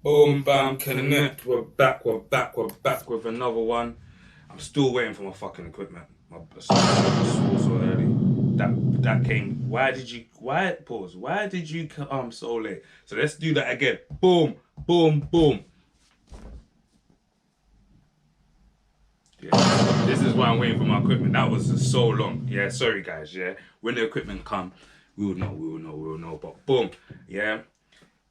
Boom, bam, connect. We're back with another one. I'm still waiting for my fucking equipment. My sauce so early. That came. Why did you come so late? So let's do that again. Boom, boom, boom. Yeah. This is why I'm waiting for my equipment. That was so long. Yeah, sorry guys, yeah. When the equipment come, we will know. But boom, yeah.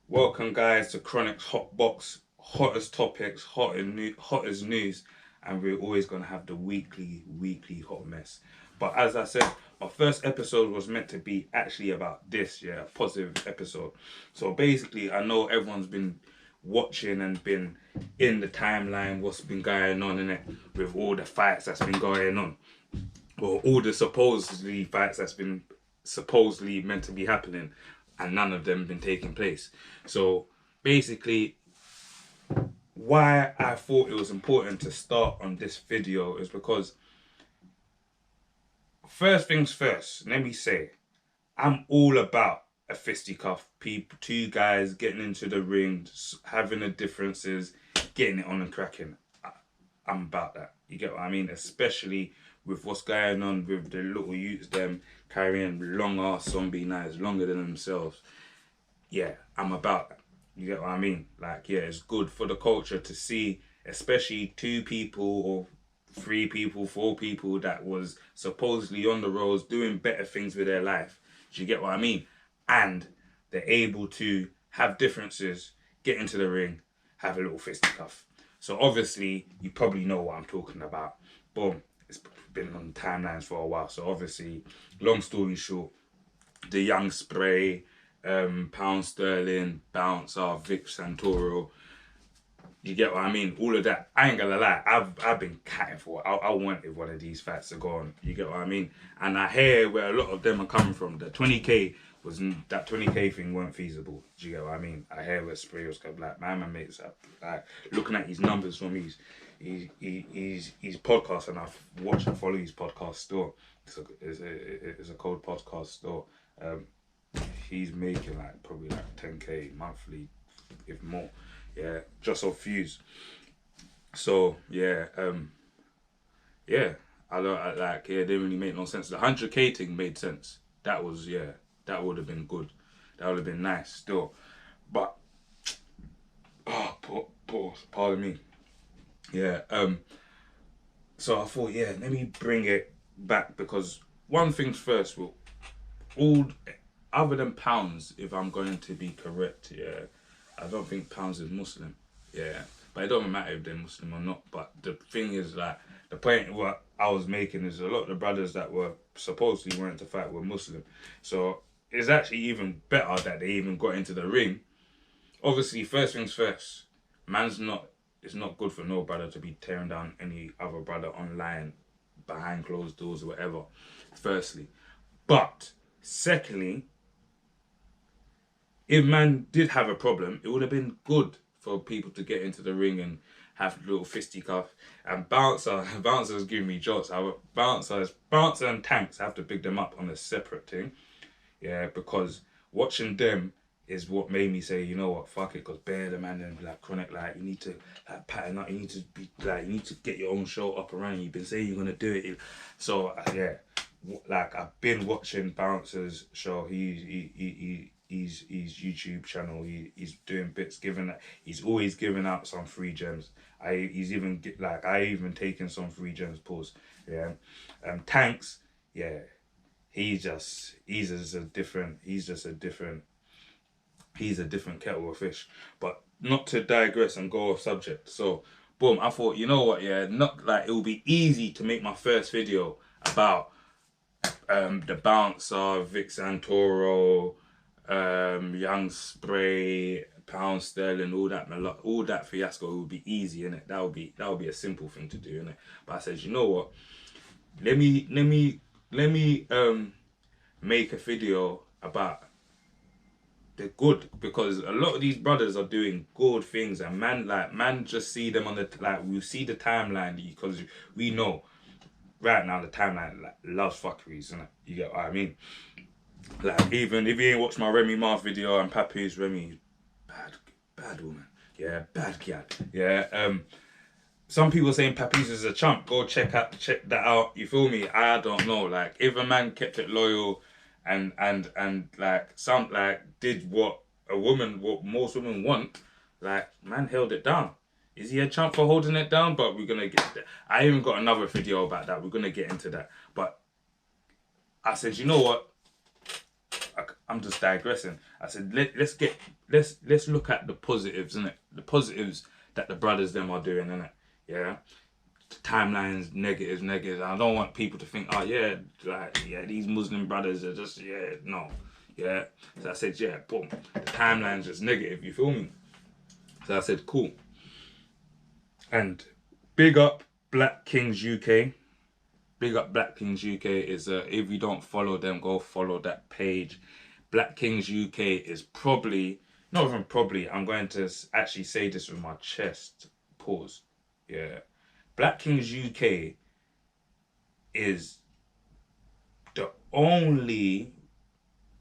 Welcome, guys, to Chronic's Hot Box, hottest topics, hottest news, and we're always gonna have the weekly hot mess. But as I said, my first episode was meant to be actually about this, yeah, a positive episode. So basically, I know everyone's been watching and been in the timeline, what's been going on in it, with all the fights that's been going on, or all the supposedly fights that's been supposedly meant to be happening, and none of them been taking place. So basically, why I thought it was important to start on this video is because, first things first, let me say, I'm all about a fisticuff. People, two guys getting into the ring, having the differences, getting it on and cracking. I'm about that. You get what I mean? Especially with what's going on with the little youths, them carrying long ass zombie knives longer than themselves. Yeah, I'm about that. You get what I mean? Like, yeah, it's good for the culture to see, especially two people or three people, four people that was supposedly on the roads doing better things with their life. Do you get what I mean? And they're able to have differences, get into the ring, have a little fisticuff. So obviously, you probably know what I'm talking about. Boom. It's been on timelines for a while. So obviously, long story short, the young spray, pound sterling, bouncer, Vic Santoro. You get what I mean? All of that. I ain't gonna lie. I've been catting for it. I wanted one of these fights to go on. You get what I mean? And I hear where a lot of them are coming from. The 20k was that 20k thing weren't feasible. Do you get what I mean? I hear where Spray was coming. Like my man makes up. Like looking at his numbers from his podcast, and I watch and follow his podcast still. It's a cold podcast still. He's making like probably like 10k monthly, if more. Yeah, just off views. So yeah, yeah. I don't like. Yeah, it didn't really make no sense. The 100k thing made sense. That was, yeah. That would have been good. That would have been nice still. But pause. Pardon me. Yeah. So I thought, yeah, let me bring it back because one thing's first. Well, all other than pounds, if I'm going to be correct, yeah, I don't think pounds is Muslim. Yeah, but it don't matter if they're Muslim or not. But the thing is, like, the point what I was making is a lot of the brothers that were supposedly weren't to fight were Muslim. So it's actually even better that they even got into the ring. Obviously, first things first, man's not. It's not good for no brother to be tearing down any other brother online, behind closed doors or whatever. Firstly, but secondly, if man did have a problem, it would have been good for people to get into the ring and have a little fisticuff. And Bouncer's giving me jokes. Bouncer and Tanks, I have to pick them up on a separate thing. Yeah, because watching them is what made me say, you know what, fuck it, because Bear the man and like Chronic, like you need to like pattern up, you need to be like you need to get your own show up and running. You've been saying you're gonna do it. So yeah, like I've been watching Bouncer's show. His YouTube channel. He's doing bits, he's always giving out some free gems. He's even I even taken some free gems. Pause. Yeah. Tanks. Yeah. He's just a different. He's a different kettle of fish. But not to digress and go off subject. So boom, I thought, you know what? Yeah, not like it will be easy to make my first video about the bouncer, Vic Santoro, Young Spray, Pound Sterling, all that fiasco would be easy, innit? That would be a simple thing to do, innit? But I said, you know what? Let me make a video about the good, because a lot of these brothers are doing good things, and man just see them on the we see the timeline, because we know right now the timeline loves fuckeries, innit? You get what I mean? Like, even if you ain't watched my Remy Marth video and Papi's Remy, bad woman. Yeah, bad gal. Yeah. Some people saying Papoose is a chump. Go check that out. You feel me? I don't know. Like, if a man kept it loyal and like some like did what most women want, like, man held it down. Is he a chump for holding it down? But we're gonna get there. I even got another video about that. We're gonna get into that. But I said, you know what? I'm just digressing. I said, let's look at the positives, innit? The positives that the brothers them are doing, innit? Yeah. Timelines, negatives. I don't want people to think, oh yeah, like, yeah, these Muslim brothers are just, yeah, no. Yeah. So I said, yeah, boom. The timeline's just negative, you feel me? So I said, cool. And big up Black Kings UK. Big up Black Kings UK is if you don't follow them, go follow that page. Black Kings UK is probably, not even probably, I'm going to actually say this with my chest. Pause. Yeah. Black Kings UK is the only,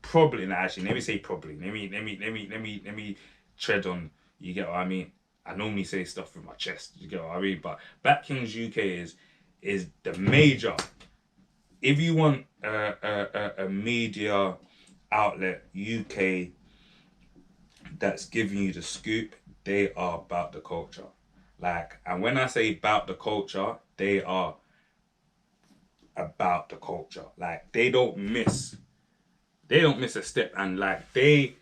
probably, no, actually, let me say probably. Let me tread on, you get what I mean? I normally say stuff with my chest, you get what I mean? But Black Kings UK is the major. If you want a media outlet UK that's giving you the scoop, they are about the culture. Like, and when I say about the culture, they are about the culture. Like, they don't miss a step, and like they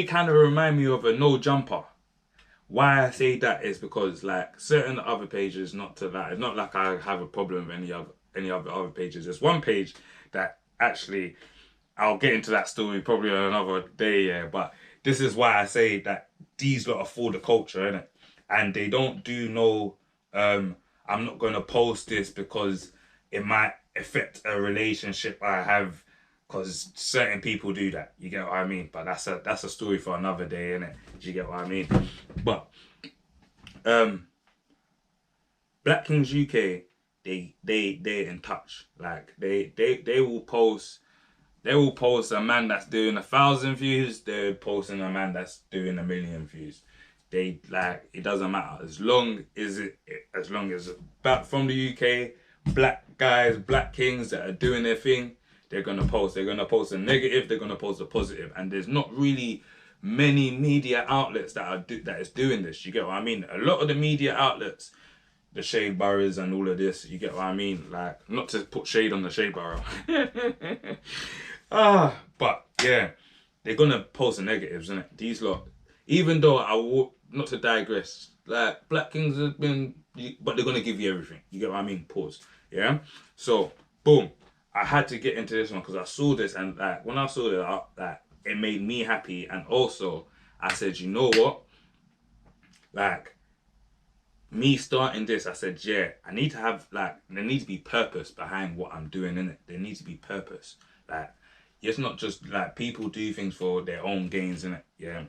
kind of remind me of a No Jumper. Why I say that is because, like, certain other pages, not to that, it's not like I have a problem with any other pages. There's one page that actually, I'll get into that story probably on another day, yeah. But this is why I say that these lot are for the culture, innit? And they don't do no, I'm not going to post this because it might affect a relationship I have, because certain people do that. You get what I mean? But that's a story for another day, innit? Do you get what I mean? But Black Kings UK, they in touch. Like, they will post. They will post a man that's doing 1,000 views. They're posting a man that's doing 1,000,000 views. They, like, it doesn't matter as long as back from the UK, black guys, black kings that are doing their thing. They're gonna post. They're gonna post a negative. They're gonna post a positive. And there's not really many media outlets that is doing this. You get what I mean? A lot of the media outlets, the Shade Boroughs and all of this, you get what I mean? Like, not to put shade on the Shade Borough. But yeah, they're gonna post the negatives, innit? These lot, even though not to digress, like, Black Kings have been, but they're gonna give you everything. You get what I mean? Pause. Yeah. So boom, I had to get into this one because I saw this, and like, when I saw it, like, it made me happy, and also I said, you know what? Like, me starting this, I said, yeah, I need to have, like, there needs to be purpose behind what I'm doing, innit? There needs to be purpose. Like, it's not just like people do things for their own gains, innit? Yeah.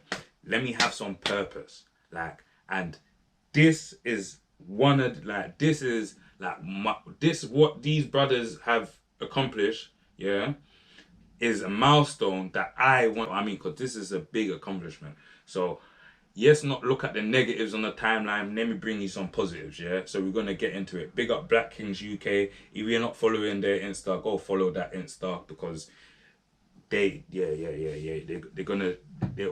Let me have some purpose. Like, and this is what these brothers have accomplished, yeah, is a milestone that I want. I mean, because this is a big accomplishment. So, yes, not look at the negatives on the timeline. Let me bring you some positives, yeah? So we're going to get into it. Big up Black Kings UK. If you're not following their Insta, go follow that Insta, because they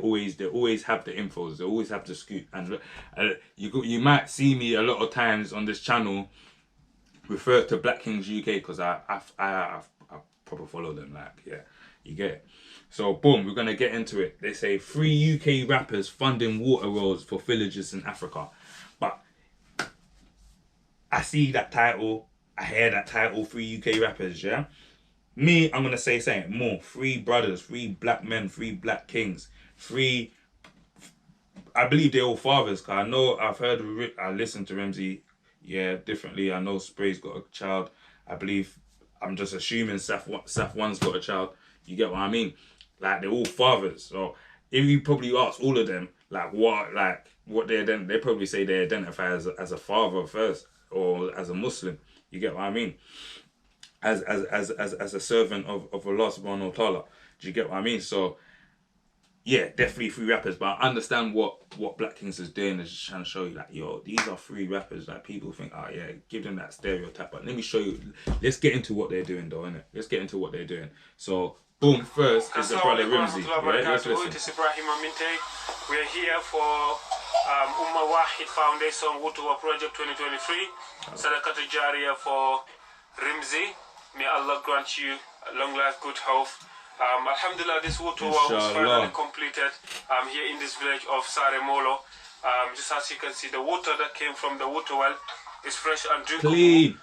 always have the infos. They always have the scoop. And you might see me a lot of times on this channel refer to Black Kings UK because I proper follow them. Like, yeah, you get it. So boom, we're gonna get into it. They say 3 UK rappers funding water wells for villages in Africa. But I see that title, I hear that title, 3 UK rappers, yeah? Me, I'm gonna say something more. 3 brothers, 3 black men, 3 black kings, 3, I believe they're all fathers, cause I know I listened to Ramsey, yeah, differently. I know Spray's got a child. I believe, I'm just assuming Saf One's got a child. You get what I mean? Like, they're all fathers. So if you probably ask all of them, like, what they probably say they identify as a father first, or as a Muslim. You get what I mean? As a servant of Allah subhanahu wa ta'ala. Do you get what I mean? So yeah, definitely three rappers, but I understand what Black Kings is doing is just trying to show you like, yo, these are three rappers. Like people think, oh yeah, give them that stereotype. But let me show you. Let's get into what they're doing, though, innit? Let's get into what they're doing. So, boom, first is the brother Rimsey. Yeah, let's listen. It is Ibrahim Aminte. We are here for Ummah Wahid Foundation Wutuwa Project 2023. Sadaqat Jariya for Rimsey. May Allah grant you long life, good health. Alhamdulillah, this Wutuwa was finally completed here in this village of Saremolo. Just as you can see, the water that came from the water well is fresh and drinkable. Clean.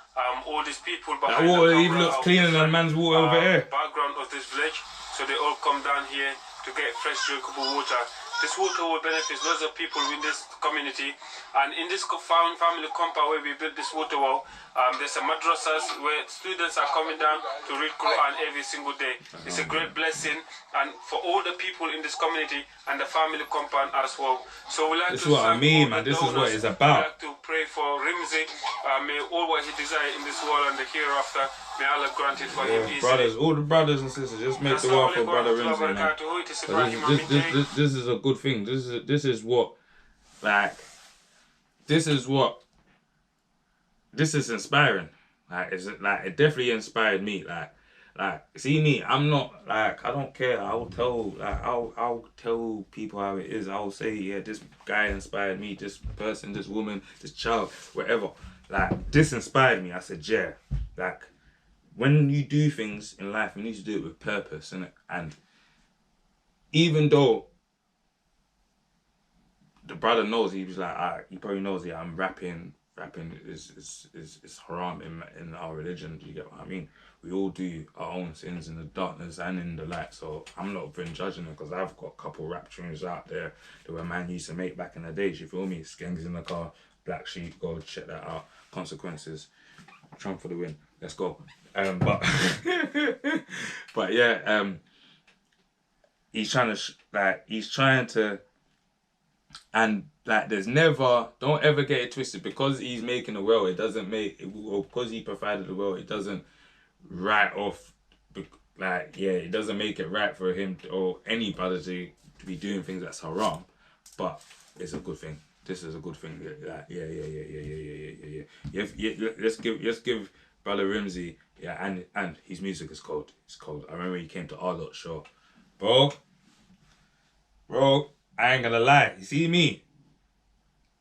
All these people behind that water the even looks cleaner than man's water over here. Background of this village, so they all come down here to get fresh drinkable water. This water will benefit lots of people in this community, and in this family compound where we built this water well, there's a madrasas where students are coming down to read Quran every single day. It's a great blessing, and for all the people in this community and the family compound as well. So we like this is what I mean, man. This is what it's about. We like to pray for Rimsey. May all what he desires in this world and the hereafter, may Allah grant it for him easily. Brothers, all the brothers and sisters, just make the world for brother Rimsey, man. This is a good thing. This is what, like, this is inspiring. Like, it definitely inspired me. Like, see me, I'm not, like, I don't care. I'll tell people how it is. I'll say, yeah, this guy inspired me, this person, this woman, this child, whatever. Like, this inspired me. I said, yeah, like, when you do things in life, you need to do it with purpose, innit? And even though the brother knows, he was like, he probably knows, yeah, I'm rapping is haram in our religion. Do you get what I mean? We all do our own sins in the darkness and in the light. So I'm not been judging them, because I've got a couple rap tunes out there that were man used to make back in the days. You feel me? Skanks in the car, Black Sheep, go check that out. Consequences, Trump for the win. Let's go. But but yeah, he's trying to and like, there's never, don't ever get it twisted, because he's making the world, it doesn't make, or because he provided the world, it doesn't write off, like, yeah, it doesn't make it right for him or anybody to be doing things that's haram, but it's a good thing. This is a good thing. Like, yeah. Let's give brother Rimsey, yeah, and his music is cold. It's cold. I remember he came to our lot show, bro. I ain't gonna lie. You see me?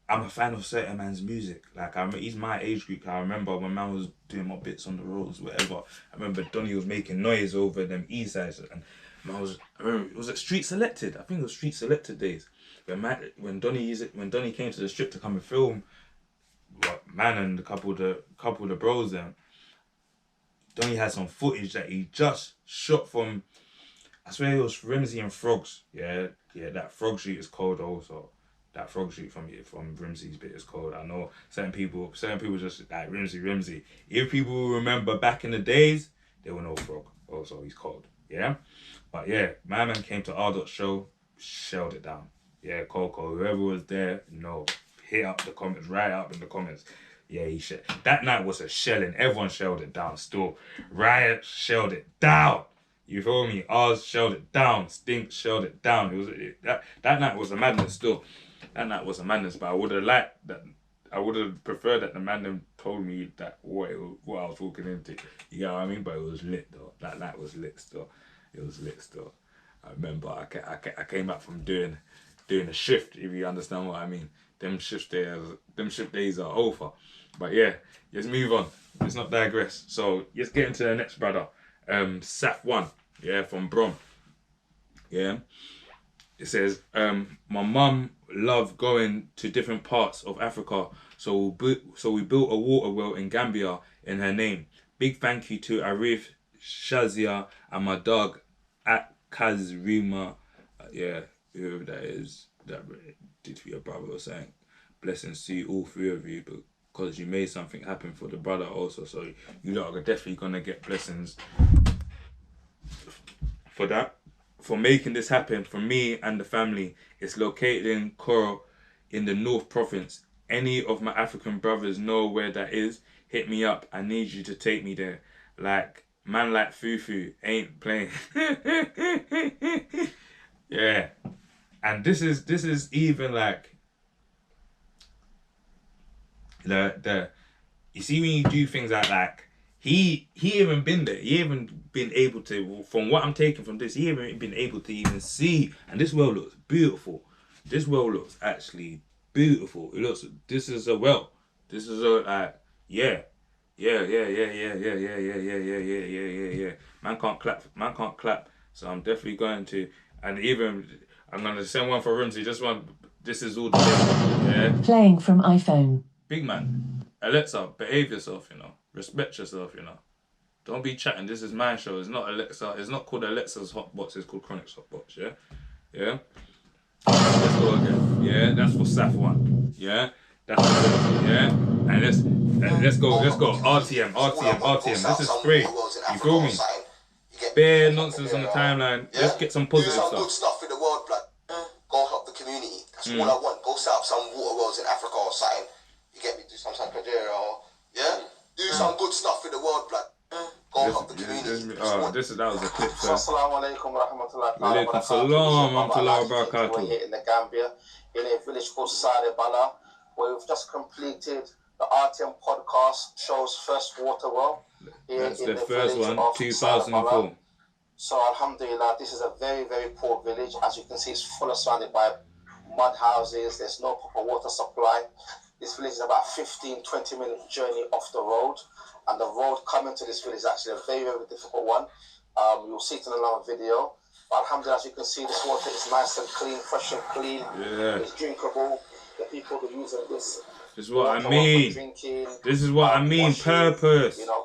I'm a fan of certain man's music. Like, he's my age group. I remember when man was doing my bits on the roads, whatever. I remember Donny was making noise over them east sides, and I remember, was it Street Selected? I think it was Street Selected days. When Donny came to the strip to come and film, man and a couple of the bros then, Donny had some footage that he just shot from, I swear it was Rimsey and Frogs. Yeah, that Frog shoot is cold also. That Frog shoot from Rimsey's bit is cold. I know certain people just like Rimsey. If people remember back in the days, they will know Frog. Also, he's cold. Yeah? But yeah, my man came to our show, shelled it down. Yeah, Coco, whoever was there, hit up the comments, right up in the comments. Yeah, that night was a shelling. Everyone shelled it down still. Riot shelled it down. You feel me? Ours shelled it down. Stink shelled it down. That night was a madness still. That night was a madness, but I would have preferred that the man them told me that what I was walking into. You know what I mean? But it was lit though. That night was lit still. It was lit still. I remember I came back from doing a shift, if you understand what I mean. Them shift days are over. But yeah, let's move on. Let's not digress. So let's get into the next brother. Saf 1, yeah, from Brom. Yeah. It says, my mum loved going to different parts of Africa, so we built a water well in Gambia in her name. Big thank you to Arif, Shazia, and my dog at Kazrima. Yeah, whoever that is, that did for your brother or something. Blessings to you, all three of you, because you made something happen for the brother also. So you lot are definitely gonna get blessings for that. For making this happen for me and the family. It's located in Koro in the North Province. Any of my African brothers know where that is, hit me up. I need you to take me there. Like, man like Fufu ain't playing. Yeah. And this is even like the you see when you do things like he even been there. He even been able to, from what I'm taking from this, he even been able to even see, and this well looks beautiful. This well looks actually beautiful. It looks, this is a well. This is a yeah. Yeah. Man can't clap. Man can't clap. So I'm definitely going to, and even I'm gonna send one for Rimsey. Just one. This is all the yeah. Playing from iPhone. Big man, Alexa, behave yourself. You know, respect yourself. You know, don't be chatting. This is my show. It's not Alexa. It's not called Alexa's Hotbox. It's called Chronic's Hotbox. Yeah, yeah. Let's go again. Yeah, that's for Saf 1. Yeah, that's for, yeah. And let's go. RTM. This is free. You feel me? Bare nonsense on the timeline. Yeah? Let's get some positive Do some stuff. good stuff in the world, blood. Go help the community. That's all I want. Go set up some water wells in Africa or something. You get me? Do some Nigeria or yeah. Do some good stuff in the world, blood. Go help the community. That was a clip. So. Assalamu alaikum wa rahmatullahi wa Alaikum salam wa rahmatullahi wa barakatuh. We're here in the Gambia, in a village called Sade Bala, where we've just completed the RTM podcast show's first water well. That's the first one, 2004. So alhamdulillah, this is a very, very poor village. As you can see, it's full of surrounded by mud houses. There's no proper water supply. This village is about 15-20 minute journey off the road. And the road coming to this village is actually a very, very difficult one. You'll see it in another video. But alhamdulillah, as you can see, this water is nice and clean, fresh and clean. Yeah. It's drinkable. The people who are using this. This is what I mean. This is what I mean. Purpose. You know,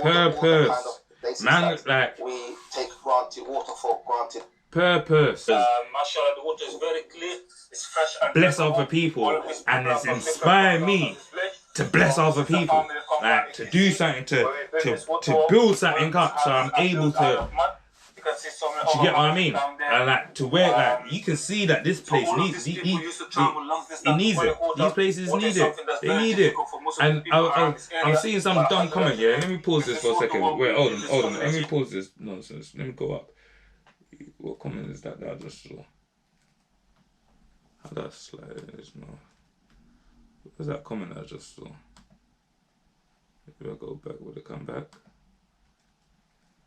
Purpose. Man, like, we take granted water for granted. Purpose. Mashallah, the water is very clear. It's fresh and Bless other people, and it's inspired me to bless other people, like to do something to build something up, so I'm able to. You get what I mean? And like to where, like, you can see that this place needs it. It needs it. These places need it. They need it. And I'm seeing some dumb comment. Yeah, let me pause this for a second. Wait, hold on. Let me pause this nonsense. Let me go up. What comment is that I just saw? How do I slide this now? What was that comment I just saw? If I go back, would it come back?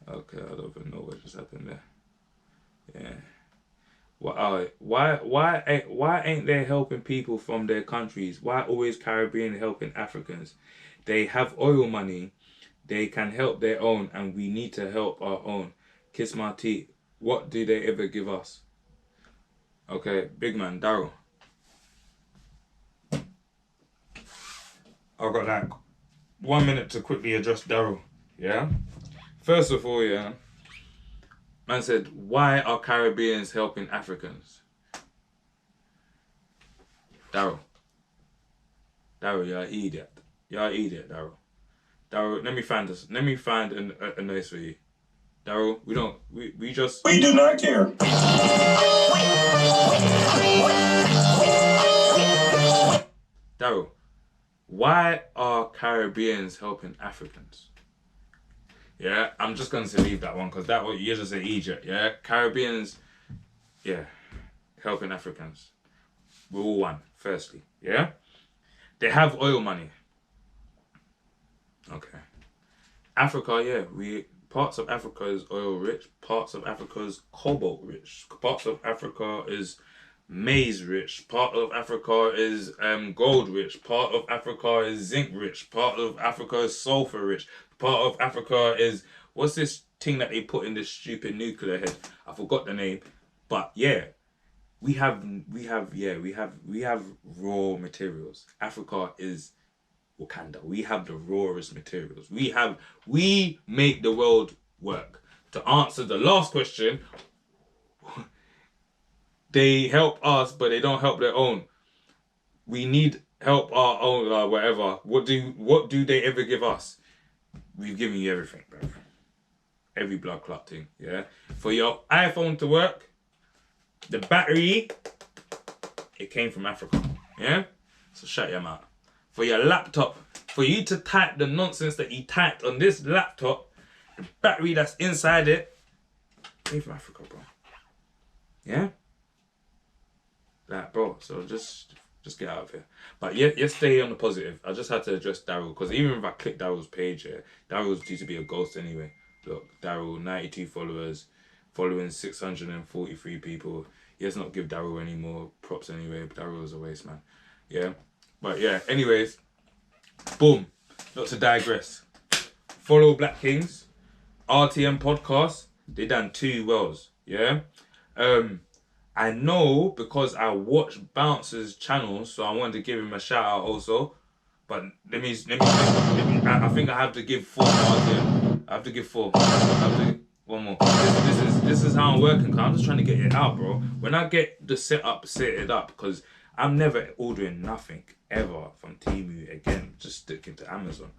Okay, I don't even know what just happened there. Yeah. Why ain't they helping people from their countries? Why always Caribbean helping Africans? They have oil money. They can help their own, and we need to help our own. Kiss my teeth. What do they ever give us? Okay, big man, Daryl. I've got like 1 minute to quickly address Daryl. Yeah? First of all, yeah, man said, why are Caribbeans helping Africans? Daryl, you're an idiot. You're an idiot, Daryl. Daryl, let me find this. Let me find a noise for you. Daryl, we do not care. Daryl, why are Caribbeans helping Africans? Yeah, I'm just going to leave that one because that one, you're just an idiot. Yeah, Caribbeans, yeah, helping Africans. We're all one, firstly. Yeah, they have oil money. Okay. Africa, yeah, parts of Africa is oil rich, parts of Africa is cobalt rich, parts of Africa is maize rich, part of Africa is gold rich, part of Africa is zinc rich, part of Africa is sulfur rich, part of Africa is, what's this thing that they put in this stupid nuclear head? I forgot the name, but yeah, we have raw materials. Africa is Wakanda. We have the rawest materials. We make the world work. To answer the last question, they help us, but they don't help their own. We need help our own, whatever. What do they ever give us? We've given you everything, bro. Every blood clot thing, yeah? For your iPhone to work, the battery, it came from Africa, yeah? So shut your mouth. For your laptop, for you to type the nonsense that you typed on this laptop, the battery that's inside it came from Africa, bro. Yeah? Like, bro, so just get out of here. But yeah, yesterday on the positive, I just had to address Daryl, because even if I click Daryl's page, yeah, Daryl's due to be a ghost anyway. Look, Daryl, 92 followers, following 643 people. Let's not give Daryl any more props anyway. Daryl is a waste man. Yeah? But yeah, anyways, boom. Not to digress. Follow Black Kings, RTM podcast. They done 2 wells. Yeah? I know because I watch Bouncer's channel, so I wanted to give him a shout out also. But let me I think I have to give 4 RTM. I have to give 4. I have to, one more. This is how I'm working, cause I'm just trying to get it out, bro. When I get the setup set it up, because I'm never ordering nothing ever from Temu again. Just sticking to Amazon.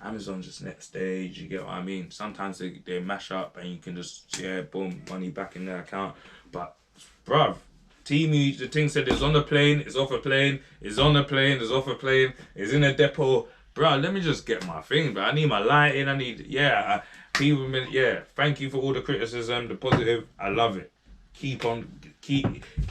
Amazon just next stage, you get what I mean? Sometimes they mash up and you can just, boom, money back in their account. But, bruv, Temu, the thing said it's on the plane, it's off a plane, it's on the plane, it's off a plane, it's in a depot. Bruh, let me just get my thing, bro. I need my lighting, thank you for all the criticism, the positive, I love it. Keep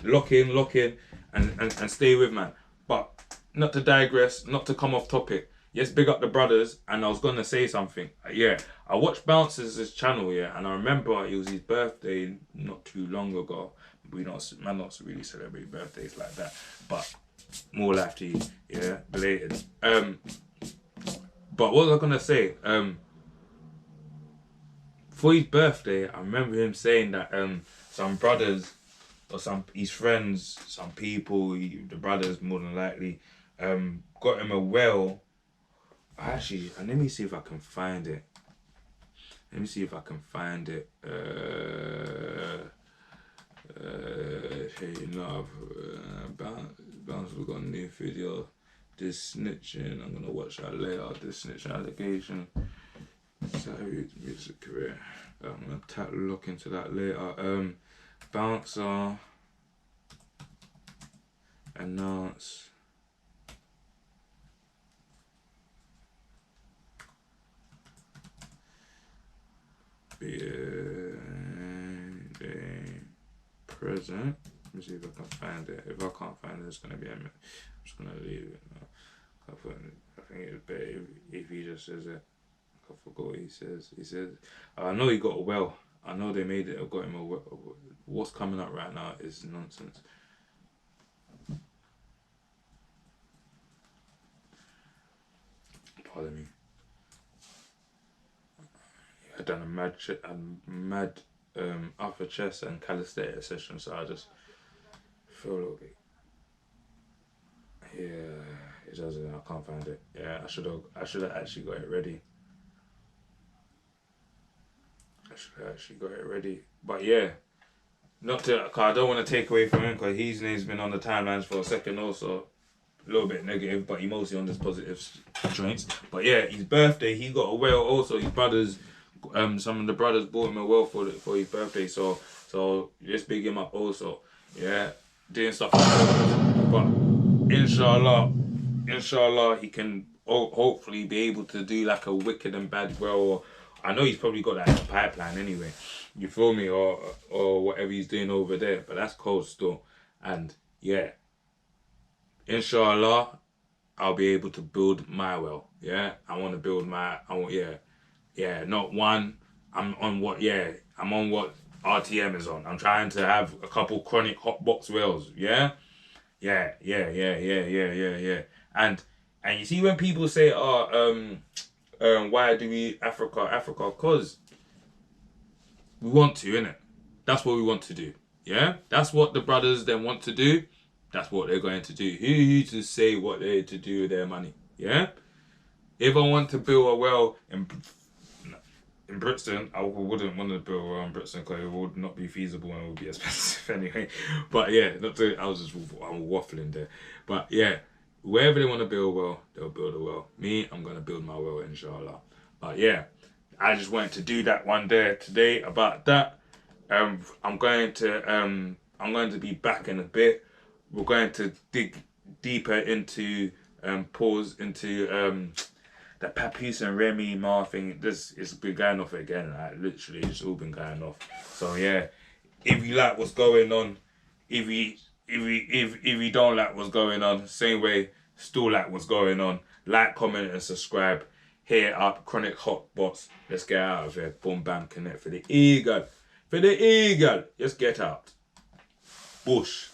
lock in, and stay with, man. But, not to digress, not to come off topic. Yes, big up the brothers, and I was gonna say something. Yeah, I watched Bouncer's channel, and I remember it was his birthday not too long ago. Man not really celebrate birthdays like that, but more life to you, belated. But what was I gonna say? For his birthday, I remember him saying that some brothers or his friends, some people, the brothers more than likely, got him a well. Actually, let me see if I can find it. Here Bounce, we got a new video. This snitching, I'm gonna watch that later. This snitching allegation. Sorry, music career. I'm gonna look into that later. Bouncer announce. Present. Let me see if I can find it. If I can't find it, it's gonna be a minute. I'm just gonna leave it now. I think it's better if he just says it. I forgot what he says. He says, I know he got a well. I know they made it. I got him a well. What's coming up right now is nonsense. Pardon me. I done a mad upper chest and calisthenics session, so I just feel a little bit. Yeah, it doesn't. I can't find it. Yeah, I should have actually got it ready. But yeah, not to, cause I don't want to take away from him, because his name's been on the timelines for a second also. A little bit negative, but he mostly on this positive joints. But yeah, his birthday, he got a whale also. His brothers, some of the brothers bought him a whale for his birthday. So let's big him up also. Yeah, doing stuff like that. But inshallah, he can hopefully be able to do like a wicked and bad whale. Or I know he's probably got that in the pipeline anyway. You feel me? Or whatever he's doing over there. But that's cold still. And yeah. Inshallah, I'll be able to build my well. Yeah, I want to build not one. I'm on what RTM is on. I'm trying to have a couple chronic hot box wells. Yeah. And you see when people say, why do we Africa? Cause we want to, innit? That's what we want to do. Yeah, that's what the brothers then want to do. That's what they're going to do. Who are you to say what they're to do with their money? Yeah? If I want to build a well in Brixton, I wouldn't want to build a well in Brixton because it would not be feasible and it would be expensive anyway. But yeah, I'm waffling there. But yeah, wherever they want to build a well, they'll build a well. Me, I'm going to build my well, inshallah. But yeah, I just wanted to do that one there today about that. I'm going to be back in a bit. We're going to dig deeper into the Papoose and Remy Ma thing. It's been going off again. Like literally, it's all been going off. So yeah, If you like what's going on, if you don't like what's going on, same way, still like what's going on. Like, comment, and subscribe. Hit it up, Chronic Hotbox. Let's get out of here. Boom, bam, connect for the eagle. For the eagle. Just get out. Bush.